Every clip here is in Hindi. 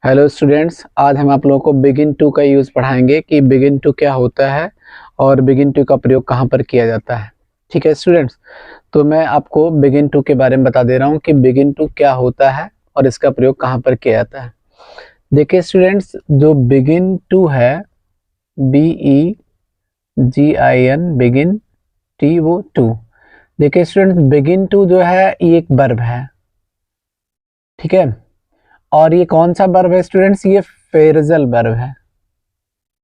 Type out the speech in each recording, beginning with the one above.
हेलो स्टूडेंट्स, आज हम आप लोगों को बिगिन टू का यूज़ पढ़ाएंगे कि बिगिन टू क्या होता है और बिगिन टू का प्रयोग कहाँ पर किया जाता है। ठीक है स्टूडेंट्स, तो मैं आपको बिगिन टू के बारे में बता दे रहा हूँ कि बिगिन टू क्या होता है और इसका प्रयोग कहाँ पर किया जाता है। देखिए स्टूडेंट्स, जो बिगिन टू है, BEGIN बिगिन टी वो टू। देखिए स्टूडेंट्स, बिगिन टू जो है ये एक वर्ब है, ठीक है। और ये कौन सा वर्ब है स्टूडेंट्स? ये फ्रेजल वर्ब है,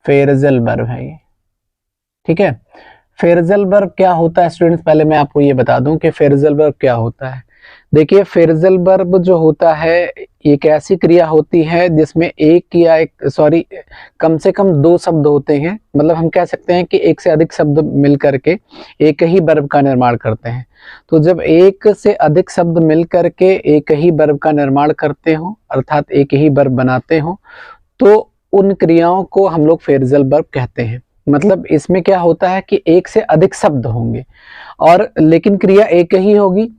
फ्रेजल वर्ब है ये, ठीक है। फ्रेजल वर्ब क्या होता है स्टूडेंट्स? पहले मैं आपको ये बता दूं कि फ्रेजल वर्ब क्या होता है। देखिए, फ्रेजल वर्ब जो होता है एक ऐसी क्रिया होती है जिसमें कम से कम दो शब्द होते हैं। मतलब हम कह सकते हैं कि एक से अधिक शब्द मिल करके एक ही वर्ब का निर्माण करते हैं। तो जब एक से अधिक शब्द मिल करके एक ही वर्ब का निर्माण करते हो, अर्थात एक ही वर्ब बनाते हो, तो उन क्रियाओं को हम लोग फ्रेजल वर्ब कहते हैं। मतलब इसमें क्या होता है कि एक से अधिक शब्द होंगे और लेकिन क्रिया एक ही होगी।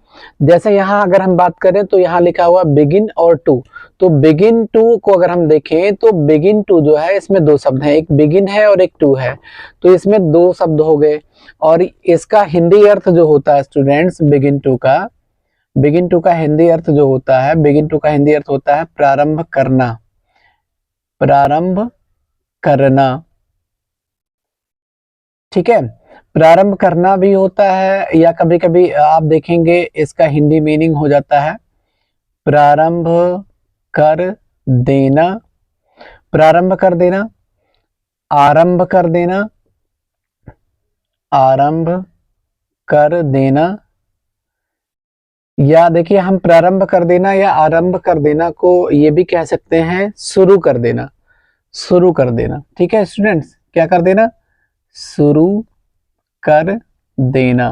जैसे यहाँ अगर हम बात करें तो यहाँ लिखा हुआ बिगिन और टू। तो बिगिन टू को अगर हम देखें तो बिगिन टू जो है इसमें दो शब्द हैं, एक बिगिन है और एक टू है, तो इसमें दो शब्द हो गए। और इसका हिंदी अर्थ जो होता है स्टूडेंट्स, बिगिन टू का हिंदी अर्थ जो होता है, बिगिन टू का हिंदी अर्थ होता है प्रारंभ करना, प्रारंभ करना, ठीक है। प्रारंभ करना भी होता है, या कभी कभी आप देखेंगे इसका हिंदी मीनिंग हो जाता है प्रारंभ कर देना, प्रारंभ कर देना, आरंभ कर देना, आरंभ कर देना। या देखिए, हम प्रारंभ कर देना या आरंभ कर देना को ये भी कह सकते हैं शुरू कर देना, शुरू कर देना, ठीक है स्टूडेंट्स। क्या कर देना? शुरू कर देना।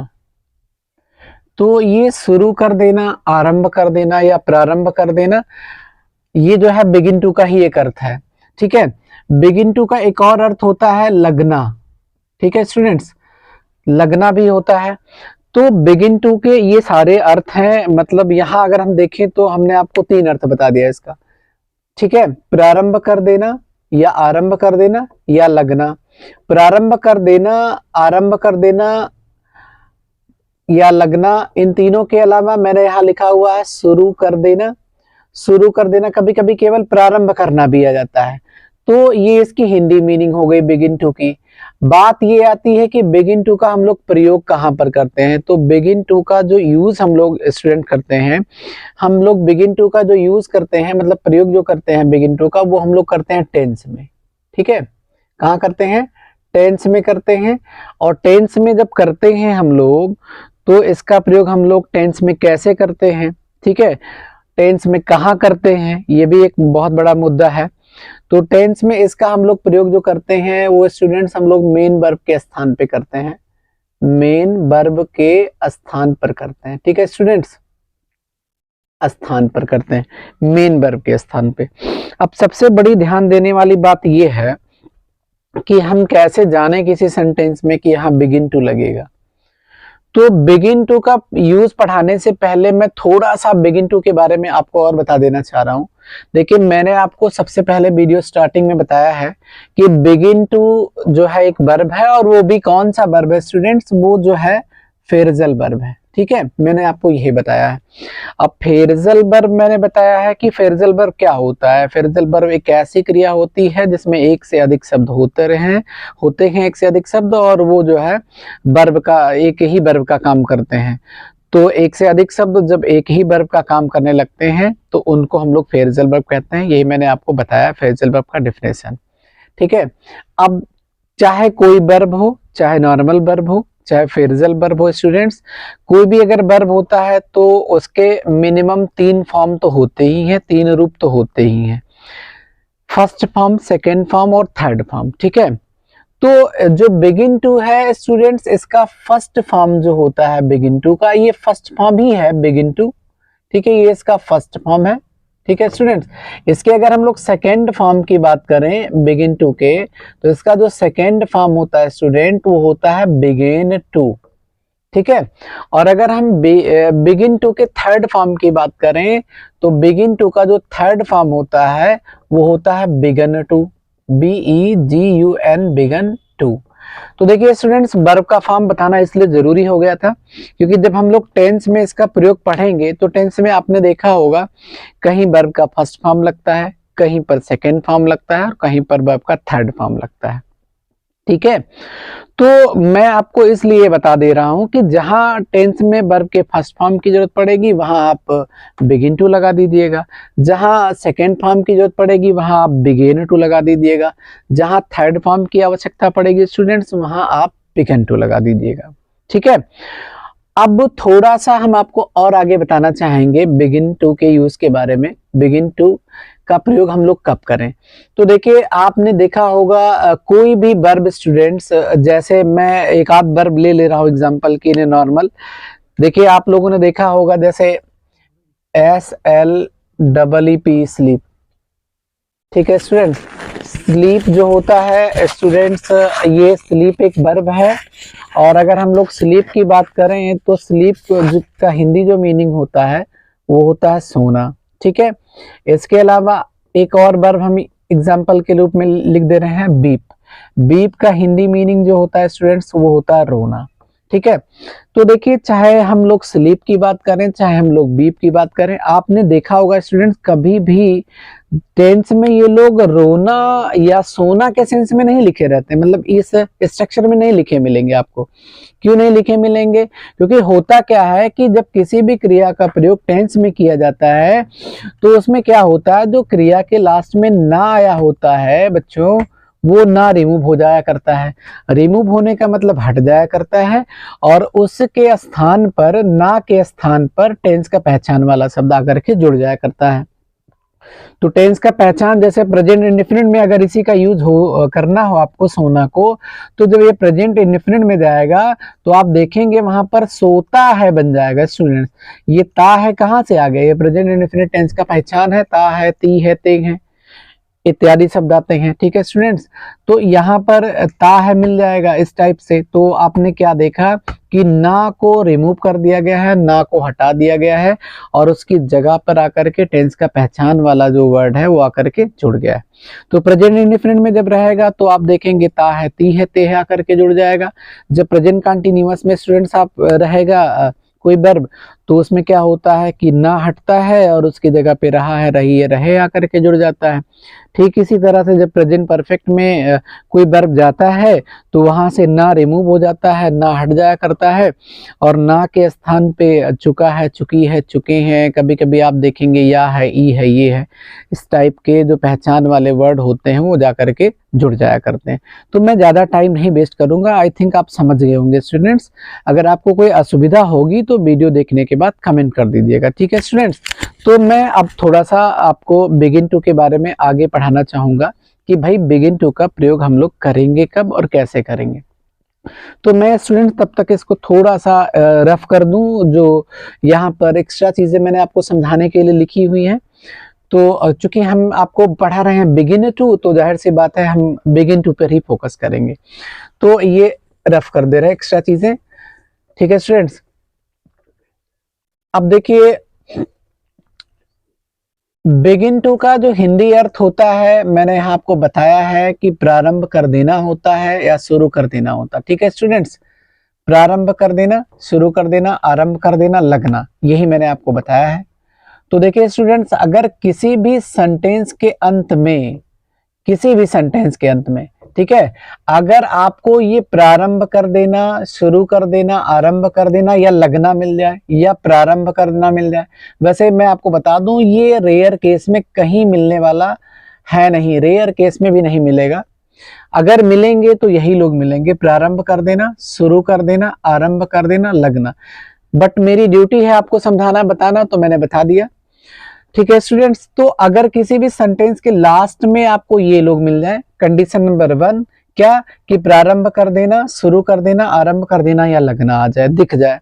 तो ये शुरू कर देना, आरंभ कर देना या प्रारंभ कर देना, ये जो है बिगिन टू का ही एक अर्थ है, ठीक है। बिगिन टू का एक और अर्थ होता है लगना, ठीक है स्टूडेंट्स, लगना भी होता है। तो बिगिन टू के ये सारे अर्थ हैं। मतलब यहाँ अगर हम देखें तो हमने आपको तीन अर्थ बता दिया इसका, ठीक है। प्रारंभ कर देना या आरंभ कर देना या लगना। प्रारंभ कर देना, आरंभ कर देना या लगना, इन तीनों के अलावा मैंने यहाँ लिखा हुआ है शुरू कर देना। शुरू कर देना कभी कभी केवल प्रारंभ करना भी आ जाता है। तो ये इसकी हिंदी मीनिंग हो गई बिगिन टू की। बात ये आती है कि बिगिन टू का हम लोग प्रयोग कहाँ पर करते हैं। तो बिगिन टू का जो यूज हम लोग स्टूडेंट करते हैं, हम लोग बिगिन टू का जो यूज करते हैं, मतलब प्रयोग जो करते हैं बिगिन टू का, वो हम लोग करते हैं टेंस में, ठीक है। कहाँ करते हैं? टेंस में करते हैं। और टेंस में जब करते हैं हम लोग, तो इसका प्रयोग हम लोग टेंस में कैसे करते हैं, ठीक है। टेंस में कहाँ करते हैं, ये भी एक बहुत बड़ा मुद्दा है। तो टेंस में इसका हम लोग प्रयोग जो करते हैं वो स्टूडेंट्स हम लोग मेन वर्ब के स्थान पे करते हैं, मेन वर्ब के स्थान पर करते हैं, ठीक है स्टूडेंट्स, स्थान पर करते हैं, मेन वर्ब के स्थान पे। अब सबसे बड़ी ध्यान देने वाली बात ये है कि हम कैसे जाने किसी सेंटेंस में कि यहाँ बिगिन टू लगेगा। तो बिगिन टू का यूज पढ़ाने से पहले मैं थोड़ा सा बिगिन टू के बारे में आपको और बता देना चाह रहा हूँ। देखिए, मैंने आपको सबसे पहले वीडियो स्टार्टिंग में बताया है कि बिगिन टू जो है एक वर्ब है, और वो भी कौन सा वर्ब है स्टूडेंट्स? वो जो है फ्रेजल वर्ब है, ठीक है। मैंने आपको यही बताया है। अब फ्रेजल वर्ब मैंने बताया है कि फ्रेजल वर्ब क्या होता है। फ्रेजल वर्ब एक ऐसी क्रिया होती है जिसमें एक से अधिक शब्द होते हैं एक से अधिक शब्द, और वो जो है वर्ब का एक ही वर्ब का काम करते हैं। तो एक से अधिक शब्द जब एक ही वर्ब का काम करने लगते हैं तो उनको हम लोग फ्रेजल वर्ब कहते हैं। यही मैंने आपको बताया फ्रेजल वर्ब का डेफिनेशन, ठीक है। अब चाहे कोई वर्ब हो, चाहे नॉर्मल वर्ब हो, चाहे फ्रेजल वर्ब हो स्टूडेंट्स, कोई भी अगर वर्ब होता है तो उसके मिनिमम तीन फॉर्म तो होते ही हैं, तीन रूप तो होते ही हैं, फर्स्ट फॉर्म, सेकेंड फॉर्म और थर्ड फॉर्म, ठीक है। तो जो बिगिन टू है स्टूडेंट्स, इसका फर्स्ट फॉर्म जो होता है बिगिन टू का, ये फर्स्ट फॉर्म ही है बिगिन टू, ठीक है। ये इसका फर्स्ट फॉर्म है, ठीक है स्टूडेंट्स। इसके अगर हम लोग सेकेंड फॉर्म की बात करें बिगिन टू के, तो इसका जो सेकेंड फॉर्म होता है स्टूडेंट, वो होता है बिगिन टू, ठीक है। और अगर हम बिगिन टू के थर्ड फॉर्म की बात करें तो बिगिन टू का जो थर्ड फॉर्म होता है वो होता है begun to, BEGUN, begun to. तो देखिए स्टूडेंट्स, वर्ब का फॉर्म बताना इसलिए जरूरी हो गया था क्योंकि जब हम लोग टेंस में इसका प्रयोग पढ़ेंगे तो टेंस में आपने देखा होगा कहीं वर्ब का फर्स्ट फॉर्म लगता है, कहीं पर सेकेंड फॉर्म लगता है और कहीं पर वर्ब का थर्ड फॉर्म लगता है। ठीक है, तो मैं आपको इसलिए बता दे रहा हूं कि जहां टेंस में वर्ब के फर्स्ट फॉर्म की जरूरत पड़ेगी वहां आप बिगिन टू लगा दीजिएगा, जहां सेकेंड फॉर्म की जरूरत पड़ेगी वहां आप बिगेन टू लगा दीजिएगा, जहां थर्ड फॉर्म की आवश्यकता पड़ेगी स्टूडेंट्स वहां आप बिगन टू लगा दीजिएगा। ठीक है, अब थोड़ा सा हम आपको और आगे बताना चाहेंगे बिगिन टू के यूज के बारे में, बिगिन टू का प्रयोग हम लोग कब करें। तो देखिए आपने देखा होगा कोई भी वर्ब स्टूडेंट्स, जैसे मैं एक आध वर्ब ले रहा हूं एग्जांपल के लिए नॉर्मल। देखिए आप लोगों ने देखा होगा जैसे SLEEP स्लीप। ठीक है स्टूडेंट्स, स्लीप जो होता है स्टूडेंट्स ये स्लीप एक वर्ब है और अगर हम लोग स्लीप की बात करें तो स्लीप का हिंदी जो मीनिंग होता है वो होता है सोना। ठीक है, इसके अलावा एक और वर्ब हम एग्जांपल के रूप में लिख दे रहे हैं बीप। बीप का हिंदी मीनिंग जो होता है स्टूडेंट्स वो होता है रोना। ठीक है, तो देखिए चाहे हम लोग स्लीप की बात करें चाहे हम लोग बीप की बात करें, आपने देखा होगा स्टूडेंट्स कभी भी टेंस में ये लोग रोना या सोना के सेंस में नहीं लिखे रहते, मतलब इस स्ट्रक्चर में नहीं लिखे मिलेंगे आपको। क्यों नहीं लिखे मिलेंगे? क्योंकि होता क्या है कि जब किसी भी क्रिया का प्रयोग टेंस में किया जाता है तो उसमें क्या होता है, जो क्रिया के लास्ट में ना आया होता है बच्चों वो ना रिमूव हो जाया करता है। रिमूव होने का मतलब हट जाया करता है और उसके स्थान पर, ना के स्थान पर टेंस का पहचान वाला शब्द आकर के जुड़ जाया करता है। तो टेंस का पहचान जैसे प्रेजेंट इंडेफिनिट में अगर इसी का यूज हो करना हो आपको सोना को, तो जब ये प्रेजेंट इंडेफिनिट में जाएगा तो आप देखेंगे वहां पर सोता है बन जाएगा स्टूडेंट्स। ये ता है कहां से आ गया? ये प्रेजेंट इंडेफिनिट टेंस का पहचान है, ता है, ती है, ते है इत्यादि शब्द आते हैं। ठीक है स्टूडेंट्स, तो यहाँ पर ता है मिल जाएगा इस टाइप से। तो आपने क्या देखा कि ना को रिमूव कर दिया गया है, ना को हटा दिया गया है और उसकी जगह पर आकर के टेंस का पहचान वाला जो वर्ड है वो आकर के जुड़ गया है। तो प्रेजेंट इंडेफिनिट में जब रहेगा तो आप देखेंगे ता है, ती है, ते है आकर के जुड़ जाएगा। जब प्रेजेंट कंटिन्यूअस में स्टूडेंट्स आप रहेगा कोई वर्ब तो उसमें क्या होता है कि ना हटता है और उसकी जगह पे रहा है, रही है, रहे आकर के जुड़ जाता है। ठीक इसी तरह से जब प्रेजेंट परफेक्ट में कोई वर्ब जाता है तो वहां से ना रिमूव हो जाता है, ना हट जाया करता है और ना के स्थान पे चुका है, चुकी है, चुके हैं, कभी कभी आप देखेंगे या है, ई है, ये है, इस टाइप के जो पहचान वाले वर्ड होते हैं वो जाकर के जुड़ जाया करते हैं। तो मैं ज़्यादा टाइम नहीं वेस्ट करूंगा, आई थिंक आप समझ गए होंगे स्टूडेंट्स। अगर आपको कोई असुविधा होगी तो वीडियो देखने के बाद कमेंट कर दीजिएगा। ठीक है स्टूडेंट्स, तो मैं अब थोड़ा सा आपको बिगिन टू के बारे में आगे पढ़ाना चाहूंगा कि भाई बिगिन टू का प्रयोग हम लोग करेंगे कब और कैसे करेंगे। तो मैं स्टूडेंट्स तब तक इसको थोड़ा सा रफ कर दूं, जो यहाँ पर एक्स्ट्रा चीजें मैंने आपको समझाने के लिए लिखी हुई हैं। तो चूंकि हम आपको पढ़ा रहे हैं बिगिन टू तो जाहिर सी बात है हम बिगिन टू पर ही फोकस करेंगे। तो ये रफ कर दे रहे हैं एक्स्ट्रा चीजें। ठीक है स्टूडेंट्स, अब देखिए बिगिन टू का जो हिंदी अर्थ होता है मैंने यहाँ आपको बताया है कि प्रारंभ कर देना होता है या शुरू कर देना होता है। ठीक है स्टूडेंट्स, प्रारंभ कर देना, शुरू कर देना, आरंभ कर देना, लगना, यही मैंने आपको बताया है। तो देखिए स्टूडेंट्स, अगर किसी भी सेंटेंस के अंत में, किसी भी सेंटेंस के अंत में, ठीक है, अगर आपको ये प्रारंभ कर देना, शुरू कर देना, आरंभ कर देना या लगना मिल जाए या प्रारंभ करना मिल जाए, वैसे मैं आपको बता दूं ये रेयर केस में कहीं मिलने वाला है नहीं, रेयर केस में भी नहीं मिलेगा। अगर मिलेंगे तो यही लोग मिलेंगे, प्रारंभ कर देना, शुरू कर देना, आरंभ कर देना, लगना। बट मेरी ड्यूटी है आपको समझाना, बताना, तो मैंने बता दिया। ठीक है स्टूडेंट्स, तो अगर किसी भी सेंटेंस के लास्ट में आपको ये लोग मिल जाए, कंडीशन नंबर 1 क्या कि प्रारंभ कर देना, शुरू कर देना, आरंभ कर देना या लगना आ जाए, दिख जाए।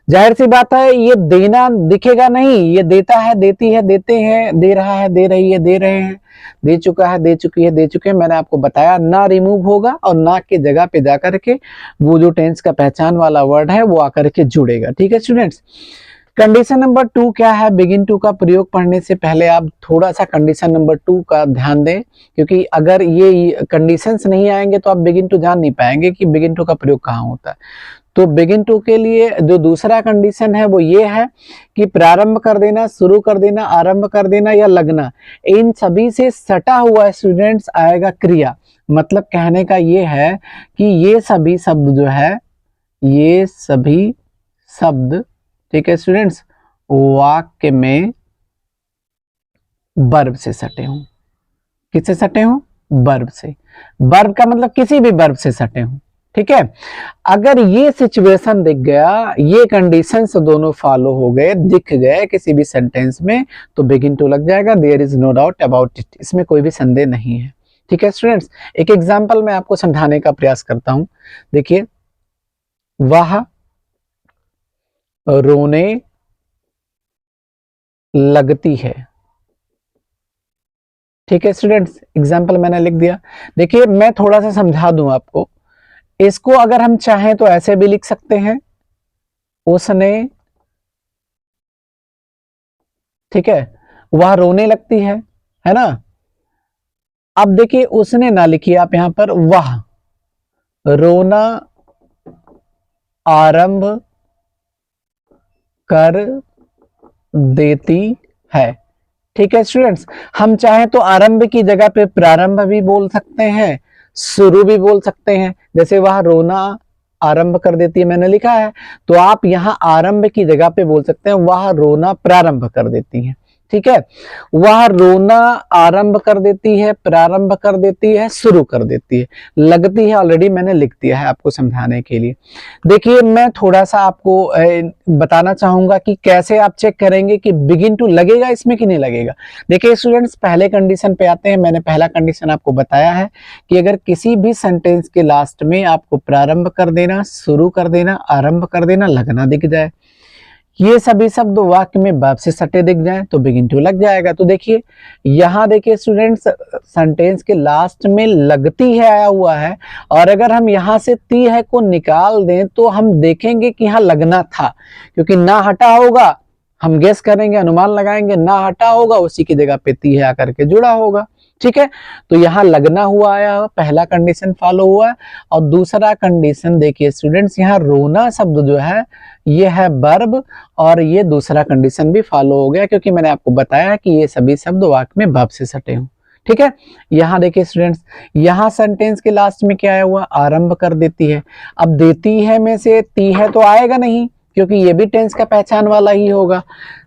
जाहिर सी बात है ये देना दिखेगा नहीं, ये देता है, देती है, देते हैं, दे रहा है, दे रही है, दे रहे हैं, दे चुका है, दे चुकी है, दे चुके हैं। मैंने आपको बताया ना रिमूव होगा और ना के जगह पे जाकर के वो जो टेंस का पहचान वाला वर्ड है वो आकर के जुड़ेगा। ठीक है स्टूडेंट्स। कंडीशन नंबर 2 क्या है? बिगिन टू का प्रयोग पढ़ने से पहले आप थोड़ा सा कंडीशन नंबर 2 का ध्यान दें, क्योंकि अगर ये कंडीशंस नहीं आएंगे तो आप बिगिन टू जान नहीं पाएंगे कि बिगिन टू का प्रयोग कहाँ होता है। तो बिगिन टू के लिए जो दूसरा कंडीशन है वो ये है कि प्रारंभ कर देना, शुरू कर देना, आरंभ कर देना या लगना, इन सभी से सटा हुआ स्टूडेंट्स आएगा क्रिया। मतलब कहने का ये है कि ये सभी शब्द जो है, ये सभी शब्द, ठीक है स्टूडेंट्स, वाक्य में वर्ब से सटे हों। किससे सटे हों? वर्ब से। वर्ब का मतलब किसी भी वर्ब से सटे हों। ठीक है। अगर ये सिचुएशन दिख गया, ये कंडीशंस दोनों फॉलो हो गए, दिख गए किसी भी सेंटेंस में, तो बिगिन टू लग जाएगा। There is no doubt about it, इसमें कोई भी संदेह नहीं है। ठीक है स्टूडेंट्स। एक एग्जाम्पल मैं आपको समझाने का प्रयास करता हूं। देखिए, वह रोने लगती है। ठीक है स्टूडेंट्स, एग्जाम्पल मैंने लिख दिया। देखिए मैं थोड़ा सा समझा दूं आपको। इसको अगर हम चाहें तो ऐसे भी लिख सकते हैं, उसने, ठीक है, वह रोने लगती है ना। अब देखिए उसने ना लिखिए आप यहां पर, वह रोना आरंभ कर देती है। ठीक है स्टूडेंट्स। हम चाहें तो आरंभ की जगह पे प्रारंभ भी बोल सकते हैं, शुरू भी बोल सकते हैं। जैसे वह रोना आरंभ कर देती है मैंने लिखा है, तो आप यहां आरंभ की जगह पे बोल सकते हैं वह रोना प्रारंभ कर देती है। ठीक है। वह रोना आरंभ कर देती है, प्रारंभ कर देती है, शुरू कर देती है। लगती है ऑलरेडी मैंने लिख दिया है आपको समझाने के लिए। देखिए मैं थोड़ा सा आपको बताना चाहूंगा कि कैसे आप चेक करेंगे कि बिगिन टू लगेगा इसमें कि नहीं लगेगा। देखिए स्टूडेंट्स, पहले कंडीशन पे आते हैं। मैंने पहला कंडीशन आपको बताया है कि अगर किसी भी सेंटेंस के लास्ट में आपको प्रारंभ कर देना, शुरू कर देना, आरंभ कर देना, लगना दिख जाए, ये सभी शब्द वाक्य में वर्ब से सटे दिख जाए, तो बिगिन टू लग जाएगा। तो देखिए यहां देखिए स्टूडेंट्स, सेंटेंस के लास्ट में लगती है आया हुआ है, और अगर हम यहां से ती है को निकाल दें तो हम देखेंगे कि यहां लगना था, क्योंकि ना हटा होगा, हम गेस करेंगे, अनुमान लगाएंगे, ना हटा होगा, उसी की जगह पे ती है आकर के जुड़ा होगा। ठीक है। तो यहाँ लगना हुआ आया, पहला कंडीशन फॉलो हुआ है। और दूसरा कंडीशन देखिए स्टूडेंट्स, यहाँ रोना शब्द जो है ये है वर्ब, और ये दूसरा कंडीशन भी फॉलो हो गया, क्योंकि मैंने आपको बताया कि ये सभी शब्द वाक्य में वर्ब से सटे हों। ठीक है। यहाँ देखिए स्टूडेंट्स, यहाँ सेंटेंस के लास्ट में क्या आया हुआ? आरंभ कर देती है। अब देती है में से ती है तो आएगा नहीं, क्योंकि ये भी टेंस का पहचान वाला ही होगा।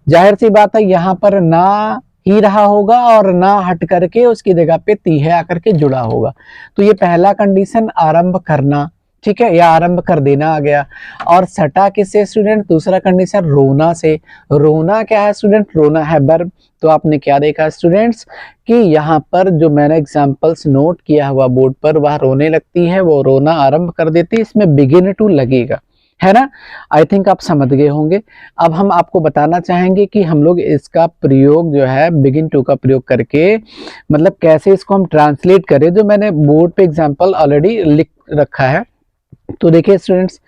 जाहिर सी बात है यहाँ पर ना ही रहा होगा और ना हट करके उसकी जगह पे ती है आकर के जुड़ा होगा। तो ये पहला कंडीशन आरंभ करना, ठीक है, या आरंभ कर देना आ गया। और सटा किससे स्टूडेंट? दूसरा कंडीशन रोना से। रोना क्या है स्टूडेंट? रोना है वर्ब। तो आपने क्या देखा स्टूडेंट्स कि यहाँ पर जो मैंने एग्जांपल्स नोट किया हुआ बोर्ड पर, वह रोने लगती है, वो रोना आरंभ कर देती है, इसमें बिगिन टू लगेगा, है ना। आई थिंक आप समझ गए होंगे। अब हम आपको बताना चाहेंगे कि हम लोग इसका प्रयोग जो है बिगिन टू का प्रयोग करके मतलब कैसे इसको हम ट्रांसलेट करें, जो मैंने बोर्ड पे एग्जांपल ऑलरेडी लिख रखा है। तो देखिए स्टूडेंट्स,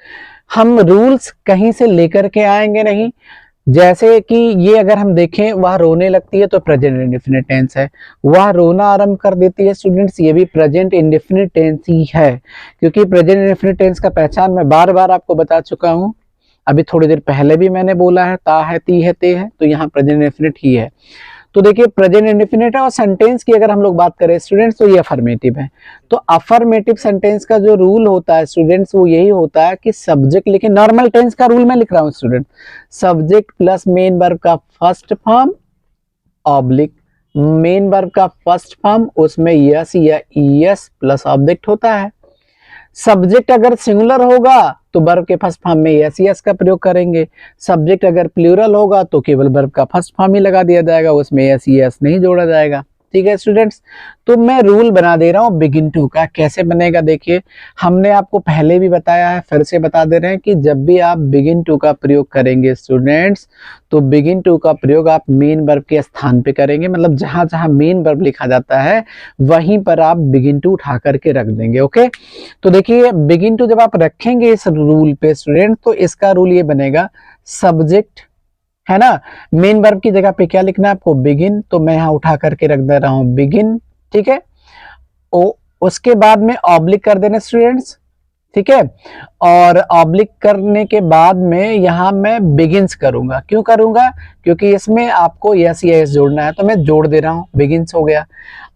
हम रूल्स कहीं से लेकर के आएंगे नहीं। जैसे कि ये अगर हम देखें, वह रोने लगती है तो प्रेजेंट इंडेफिनिट टेंस है। वह रोना आरंभ कर देती है स्टूडेंट्स, ये भी प्रेजेंट इंडेफिनिट टेंस ही है, क्योंकि प्रेजेंट इंडेफिनिट टेंस का पहचान मैं बार बार आपको बता चुका हूं। अभी थोड़ी देर पहले भी मैंने बोला है, ता है, ती है, ते है, तो यहाँ प्रेजेंट इंडेफिनिट ही है। तो देखिए प्रेजेंट इंडेफिनिट है। और सेंटेंस की अगर हम लोग बात करें स्टूडेंट्स, तो ये अफर्मेटिव है। तो अफर्मेटिव सेंटेंस का जो रूल होता है स्टूडेंट्स, वो यही होता है कि सब्जेक्ट लिखे। नॉर्मल टेंस का रूल मैं लिख रहा हूँ student, subject plus main verb का first form oblique main verb का फर्स्ट फॉर्म, उसमें यस या ईएस प्लस ऑब्जेक्ट होता है। सब्जेक्ट अगर सिंगुलर होगा तो वर्ब के फर्स्ट फॉर्म में एस एस का प्रयोग करेंगे। सब्जेक्ट अगर प्लूरल होगा तो केवल वर्ब का फर्स्ट फॉर्म ही लगा दिया जाएगा, उसमें एस एस नहीं जोड़ा जाएगा। ठीक है स्टूडेंट्स। तो मैं रूल बना दे रहा हूँ बिगिन टू का। कैसे बनेगा देखिए, हमने आपको पहले भी बताया है, फिर से बता दे रहे हैं कि जब भी आप बिगिन टू का प्रयोग करेंगे स्टूडेंट्स, तो बिगिन टू का प्रयोग आप मेन वर्ब के स्थान पे करेंगे। मतलब जहां जहां मेन वर्ब लिखा जाता है वहीं पर आप बिगिन टू उठा करके रख देंगे। ओके, तो देखिए बिगिन टू जब आप रखेंगे इस रूल पे स्टूडेंट, तो इसका रूल ये बनेगा, सब्जेक्ट है ना, मेन वर्ब की जगह पे क्या लिखना है आपको, बिगिन। तो मैं यहाँ उठा करके रख दे रहा हूँ बिगिन, ठीक है। ओ, उसके बाद में ऑब्लिक कर देना स्टूडेंट्स, ठीक है। और ऑब्लिक करने के बाद में यहां मैं बिगिंस करूंगा। क्यों करूंगा, क्योंकि इसमें आपको यस या एस जोड़ना है, तो मैं जोड़ दे रहा हूं, बिगिंस हो गया।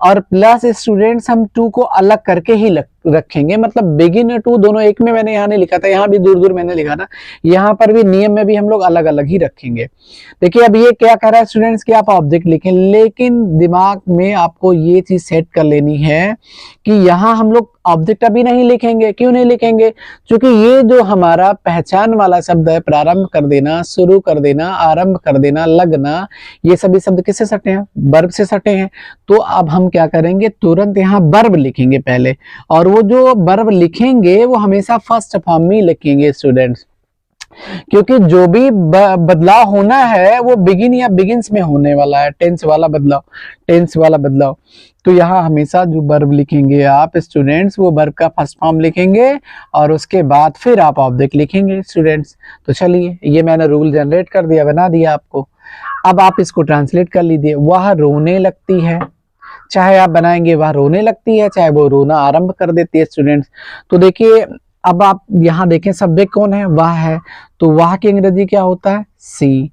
और प्लस स्टूडेंट्स हम टू को अलग करके ही रखेंगे, मतलब बिगिन और टू दोनों एक में मैंने यहाँ नहीं लिखा था, यहाँ भी दूर दूर मैंने लिखा था, यहाँ पर भी नियम में भी हम लोग अलग अलग ही रखेंगे। देखिए अब ये क्या कर रहा है स्टूडेंट्स कि आप ऑब्जेक्ट लिखें, लेकिन दिमाग में आपको ये चीज सेट कर लेनी है कि यहाँ हम लोग ऑब्जेक्ट अभी नहीं लिखेंगे। क्यों नहीं लिखेंगे, क्योंकि ये जो हमारा पहचान वाला शब्द है, प्रारंभ कर देना, शुरू कर देना, आरंभ कर देना, लगना, ये सभी शब्द किससे सटे हैं, वर्ब से सटे हैं। तो अब हम क्या करेंगे, तुरंत यहाँ वर्ब लिखेंगे पहले, और वो जो वर्ब लिखेंगे वो हमेशा फर्स्ट फॉर्म में लिखेंगे स्टूडेंट्स, क्योंकि जो भी बदलाव होना है वो बिगिन या बिगिंस में होने वाला है, टेंस वाला बदलाव, टेंस वाला बदलाव। तो यहाँ हमेशा जो वर्ब लिखेंगे आप स्टूडेंट्स, वो वर्ब का फर्स्ट फॉर्म लिखेंगे और उसके बाद फिर आप ऑब्जेक्ट लिखेंगे स्टूडेंट्स। तो चलिए ये मैंने रूल जनरेट कर दिया, बना दिया आपको। अब आप इसको ट्रांसलेट कर लीजिए। वह रोने लगती है, चाहे आप बनाएंगे वह रोने लगती है, चाहे वो रोना आरंभ कर देती है स्टूडेंट्स। तो देखिए अब आप यहाँ देखें सब्जेक्ट कौन है, वह है, तो वह की अंग्रेजी क्या होता है, सी।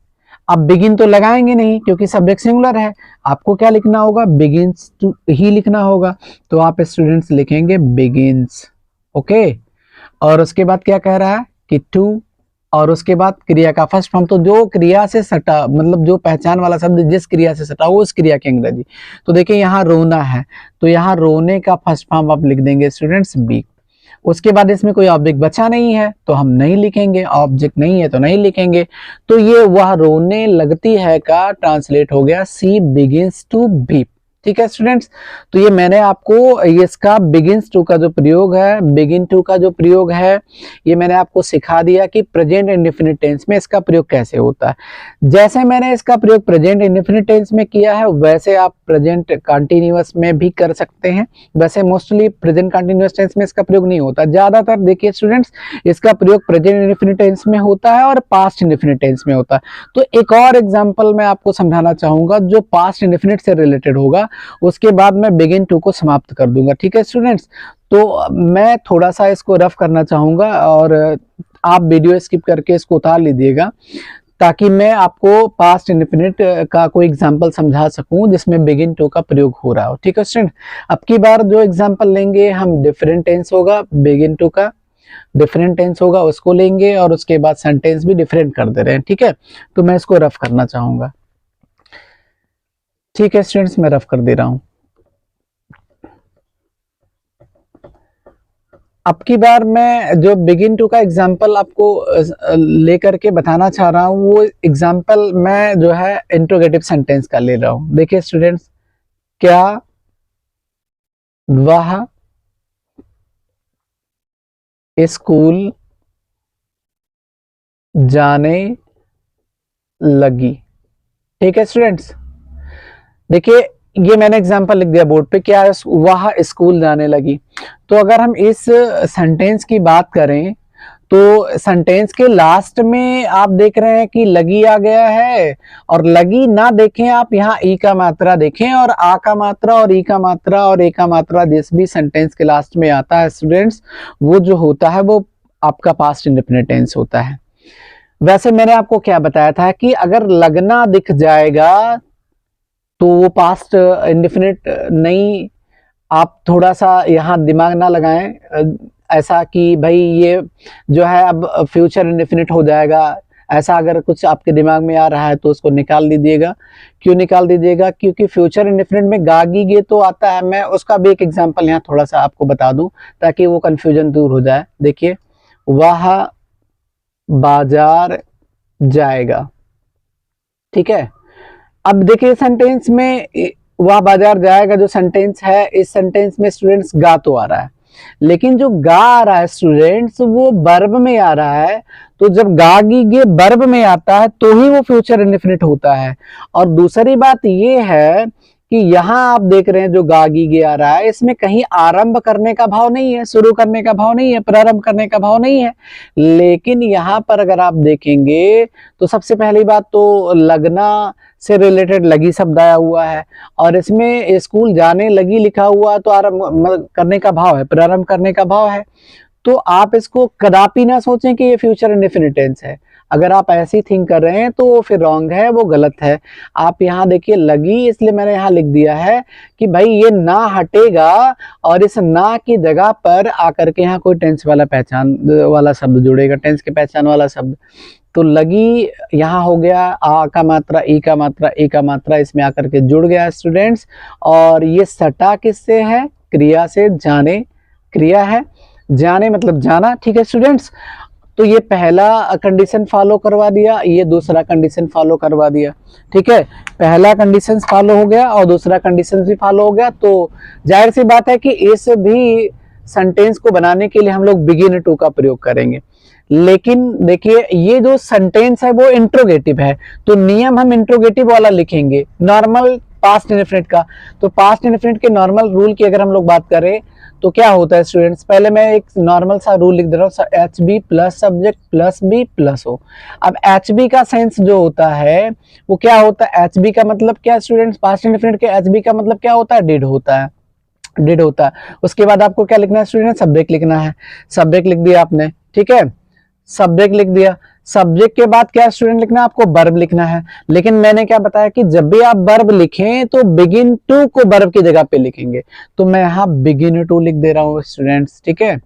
अब बिगिन तो लगाएंगे नहीं क्योंकि सब्जेक्ट सिंगुलर है, आपको क्या लिखना होगा, बिगिंस टू ही लिखना होगा। तो आप स्टूडेंट्स लिखेंगे बिगिंस, ओके। और उसके बाद क्या कह रहा है कि टू, और उसके बाद क्रिया का फर्स्ट फॉर्म, तो जो क्रिया से सटा, मतलब जो पहचान वाला शब्द जिस क्रिया से सटा वो उस क्रिया की अंग्रेजी। तो देखिए यहाँ रोना है, तो यहाँ रोने का फर्स्ट फॉर्म आप लिख देंगे स्टूडेंट्स बी। उसके बाद इसमें कोई ऑब्जेक्ट बचा नहीं है तो हम नहीं लिखेंगे, ऑब्जेक्ट नहीं है तो नहीं लिखेंगे। तो ये वह रोने लगती है का ट्रांसलेट हो गया सी बिगिंस टू वीप, ठीक है स्टूडेंट्स। तो ये मैंने आपको इसका बिगिंस टू का जो प्रयोग है, बिगिन टू का जो प्रयोग है, ये मैंने आपको सिखा दिया कि प्रेजेंट इंडेफिनिट टेंस में इसका प्रयोग कैसे होता है। जैसे मैंने इसका प्रयोग प्रेजेंट इंडेफिनिट टेंस में किया है वैसे आप प्रेजेंट कंटिन्यूअस में भी कर सकते हैं। वैसे मोस्टली प्रेजेंट कंटिन्यूअस टेंस में इसका प्रयोग नहीं होता, ज्यादातर देखिए स्टूडेंट्स इसका प्रयोग प्रेजेंट इंडेफिनिट टेंस में होता है और पास्ट इंडेफिनिट टेंस में होता है। तो एक और एग्जांपल मैं आपको समझाना चाहूंगा जो पास्ट इंडेफिनिट से रिलेटेड होगा, उसके बाद मैं बिगिन टू को समाप्त कर दूंगा, ठीक है स्टूडेंट्स। तो मैं थोड़ा सा इसको रफ करना चाहूंगा और आप वीडियो स्किप करके इसको उतार लीजिएगा ताकि मैं आपको पास्ट इंडेफिनिट का कोई एग्जांपल समझा सकूं जिसमें बिगिन टू का प्रयोग हो रहा हो, ठीक है स्टूडेंट। अब की बार जो एग्जांपल लेंगे हम डिफरेंट टेंस होगा, बिगिन टू का डिफरेंट टेंस होगा उसको लेंगे और उसके बाद सेंटेंस भी डिफरेंट कर दे रहे हैं, ठीक है। तो मैं इसको रफ करना चाहूंगा, ठीक है स्टूडेंट्स, मैं रफ कर दे रहा हूं। अब की बार मैं जो बिगिन टू का एग्जांपल आपको लेकर के बताना चाह रहा हूं, वो एग्जांपल मैं जो है इंट्रोगेटिव सेंटेंस का ले रहा हूं। देखिए स्टूडेंट्स, क्या वह स्कूल जाने लगी, ठीक है स्टूडेंट्स। देखिए ये मैंने एग्जांपल लिख दिया बोर्ड पे, क्या वह स्कूल जाने लगी। तो अगर हम इस सेंटेंस की बात करें तो सेंटेंस के लास्ट में आप देख रहे हैं कि लगी आ गया है, और लगी ना देखें आप, यहाँ ई का मात्रा देखें, और आ का मात्रा और ई का मात्रा और ए का मात्रा जिस भी सेंटेंस के लास्ट में आता है स्टूडेंट्स, वो जो होता है वो आपका पास्ट इंडेफिनिट टेंस होता है। वैसे मैंने आपको क्या बताया था कि अगर लगना दिख जाएगा तो वो पास्ट इंडेफिनिट नहीं। आप थोड़ा सा यहाँ दिमाग ना लगाएं ऐसा कि भाई ये जो है अब फ्यूचर इंडेफिनिट हो जाएगा, ऐसा अगर कुछ आपके दिमाग में आ रहा है तो उसको निकाल दीजिएगा। क्यों निकाल दीजिएगा, क्योंकि फ्यूचर इंडेफिनिट में गागी गे तो आता है। मैं उसका भी एक एग्जांपल यहाँ थोड़ा सा आपको बता दूं ताकि वो कंफ्यूजन दूर हो जाए। देखिए वह बाजार जाएगा, ठीक है। अब देखिए सेंटेंस में वह बाजार जाएगा जो सेंटेंस है, इस सेंटेंस में स्टूडेंट्स गा तो आ रहा है, लेकिन जो गा आ रहा है स्टूडेंट्स वो वर्ब में आ रहा है। तो जब गा गी गे वर्ब में आता है तो ही वो फ्यूचर इंडेफिनिट होता है। और दूसरी बात ये है कि यहाँ आप देख रहे हैं जो गा गी गे आ रहा है, इसमें कहीं आरंभ करने का भाव नहीं है, शुरू करने का भाव नहीं है, प्रारंभ करने का भाव नहीं है। लेकिन यहाँ पर अगर आप देखेंगे तो सबसे पहली बात तो लगना से रिलेटेड लगी शब्द आया हुआ है, और इसमें स्कूल जाने लगी लिखा हुआ तो आरंभ करने का भाव है, प्रारंभ करने का भाव है। तो आप इसको कदापि ना सोचें कि ये फ्यूचर इंडेफिनिट टेंस है। अगर आप ऐसी थिंक कर रहे हैं तो वो फिर रॉन्ग है, वो गलत है। आप यहाँ देखिए लगी, इसलिए मैंने यहाँ लिख दिया है कि भाई ये ना हटेगा, और इस ना की जगह पर आकर के यहाँ कोई टेंस वाला पहचान वाला शब्द जुड़ेगा, टेंस के पहचान वाला शब्द। तो लगी यहाँ हो गया आ का मात्रा, ई का मात्रा, ए का मात्रा इसमें आकर के जुड़ गया स्टूडेंट्स। और ये सटा किससे है? क्रिया से, जाने क्रिया है, जाने मतलब जाना। ठीक है स्टूडेंट्स, तो ये पहला कंडीशन फॉलो करवा दिया, ये दूसरा कंडीशन फॉलो करवा दिया। ठीक है, पहला कंडीशन फॉलो हो गया और दूसरा कंडीशन भी फॉलो हो गया। तो जाहिर सी बात है कि इस भी सेंटेंस को बनाने के लिए हम लोग बिगिन टू का प्रयोग करेंगे। लेकिन देखिए ये जो सेंटेंस है वो इंट्रोगेटिव है, तो नियम हम इंट्रोगेटिव वाला लिखेंगे, नॉर्मल पास्ट इंडेफिनिट का। तो पास्ट इंडेफिनिट के नॉर्मल रूल की अगर हम लोग बात करें तो क्या होता है स्टूडेंट्स, पहले मैं एक नॉर्मल सा रूल लिख दे रहा हूँ, H B plus subject plus B plus हो। अब एच बी का सेंस जो होता है वो क्या होता है? एच बी का मतलब क्या स्टूडेंट्स? पास्ट इंडेफिनिट के एच बी का मतलब क्या होता है? डिड होता है, डिड होता है। उसके बाद आपको क्या लिखना है स्टूडेंट? सब्जेक्ट लिखना है। सब्जेक्ट लिख दिया आपने, ठीक है, सब्जेक्ट लिख दिया। सब्जेक्ट के बाद क्या स्टूडेंट लिखना है? आपको वर्ब लिखना है। लेकिन मैंने क्या बताया कि जब भी आप वर्ब लिखें तो बिगिन टू को वर्ब की जगह पे लिखेंगे। तो मैं यहां बिगिन टू लिख दे रहा हूं स्टूडेंट्स, ठीक है,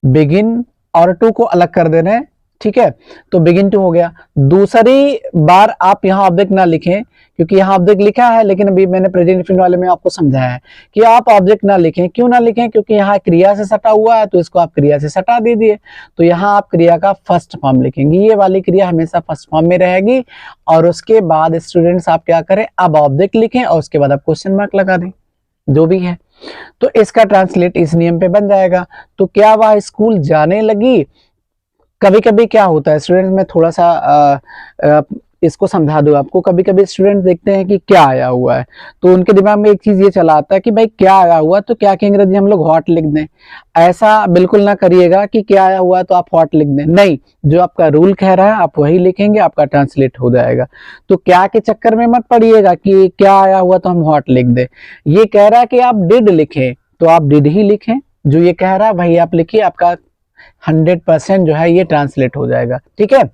बिगिन और टू को अलग कर दे रहे हैं। ठीक है, तो बिगिन टू हो गया। दूसरी बार आप यहाँ ऑब्जेक्ट ना लिखें, क्योंकि यहाँ ऑब्जेक्ट लिखा है, लेकिन अभी मैंने प्रेजेंट इंडेफिनिट वाले में आपको समझाया है कि आप ऑब्जेक्ट ना लिखें। क्यों ना लिखें? क्योंकि यहाँ क्रिया से सटा हुआ है, तो इसको आप क्रिया से सटा दीजिए। तो यहाँ आप क्रिया का फर्स्ट फॉर्म लिखेंगे, ये वाली क्रिया हमेशा फर्स्ट फॉर्म में रहेगी। और उसके बाद स्टूडेंट्स आप क्या करें? अब ऑब्जेक्ट लिखें और उसके बाद आप क्वेश्चन मार्क लगा दें, जो भी है। तो इसका ट्रांसलेट इस नियम पे बन जाएगा। तो क्या वह स्कूल जाने लगी? कभी कभी क्या होता है स्टूडेंट, में थोड़ा सा इसको समझा दूं आपको। कभी कभी स्टूडेंट देखते हैं कि क्या आया हुआ है, तो उनके दिमाग में एक चीज ये चला आता है कि भाई क्या आया हुआ, तो क्या की अंग्रेजी हम लोग व्हाट लिख दें। ऐसा बिल्कुल ना करिएगा कि क्या आया हुआ है तो आप व्हाट लिख दें, नहीं, जो आपका रूल कह रहा है आप वही लिखेंगे, आपका ट्रांसलेट हो जाएगा। तो क्या के चक्कर में मत पड़िएगा कि क्या आया हुआ तो हम व्हाट लिख दें। ये कह रहा है कि आप डिड लिखें तो आप डिड ही लिखें, जो ये कह रहा है वही आप लिखिए, आपका 100% जो है ये ट्रांसलेट हो जाएगा। ठीक है,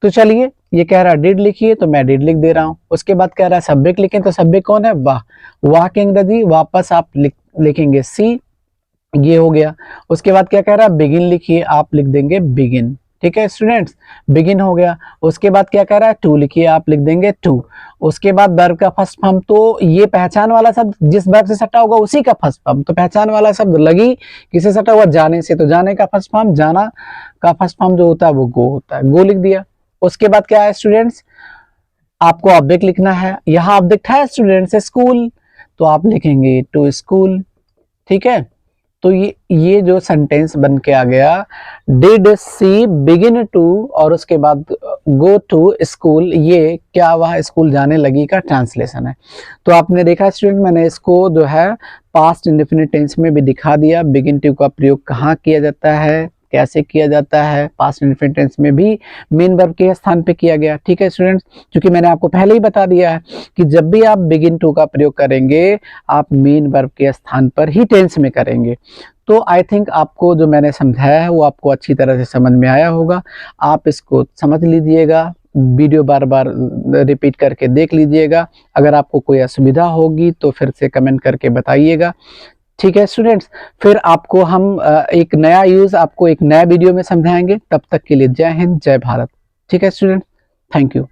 तो चलिए, ये कह रहा है डिड लिखिए तो मैं डिड लिख दे रहा हूं। उसके बाद कह रहा है सब्जेक्ट लिखें, तो सब्जेक्ट कौन है? वाह। वाह की अंग्रेजी वापस आप लिखेंगे सी, ये हो गया। उसके बाद क्या कह रहा है? बिगिन लिखिए, आप लिख देंगे बिगिन। ठीक है स्टूडेंट्स, बिगिन हो गया। उसके बाद क्या कह रहा है? टू लिखिए, आप लिख देंगे टू। उसके बाद वर्ब का फर्स्ट फॉर्म, तो ये पहचान वाला शब्द जिस वर्ब से सटा होगा उसी का फर्स्ट फॉर्म। तो पहचान वाला शब्द लगी किसे सटा हुआ? जाने से, तो जाने का फर्स्ट फॉर्म, जाना का फर्स्ट फॉर्म जो होता है वो गो होता है, गो लिख दिया। उसके बाद क्या है स्टूडेंट्स? आपको ऑब्जेक्ट लिखना है। यहाँ ऑब्जेक्ट है स्टूडेंट्स स्कूल, तो आप लिखेंगे टू स्कूल। ठीक है, तो ये जो सेंटेंस बन के आ गया, डिड सी बिगिन टू और उसके बाद गो टू स्कूल, ये क्या वह स्कूल जाने लगी का ट्रांसलेशन है। तो आपने देखा स्टूडेंट, मैंने इसको जो है पास्ट इंडेफिनिट टेंस में भी दिखा दिया, बिगिन टू का प्रयोग कहाँ किया जाता है, कैसे किया जाता है। पास्ट इंडेफिनिट टेंस में भी मेन वर्ब के स्थान पे किया गया। ठीक है स्टूडेंट्स, क्योंकि मैंने आपको पहले ही बता दिया है कि जब भी आप बिगिन टू का प्रयोग करेंगे आप मेन वर्ब के स्थान पर ही टेंस में करेंगे। तो आई थिंक आपको जो मैंने समझाया है वो आपको अच्छी तरह से समझ में आया होगा। आप इसको समझ लीजिएगा, वीडियो बार बार रिपीट करके देख लीजिएगा। अगर आपको कोई असुविधा होगी तो फिर से कमेंट करके बताइएगा। ठीक है स्टूडेंट्स, फिर आपको हम एक नया यूज आपको एक नया वीडियो में समझाएंगे। तब तक के लिए जय हिंद, जय भारत। ठीक है स्टूडेंट, थैंक यू।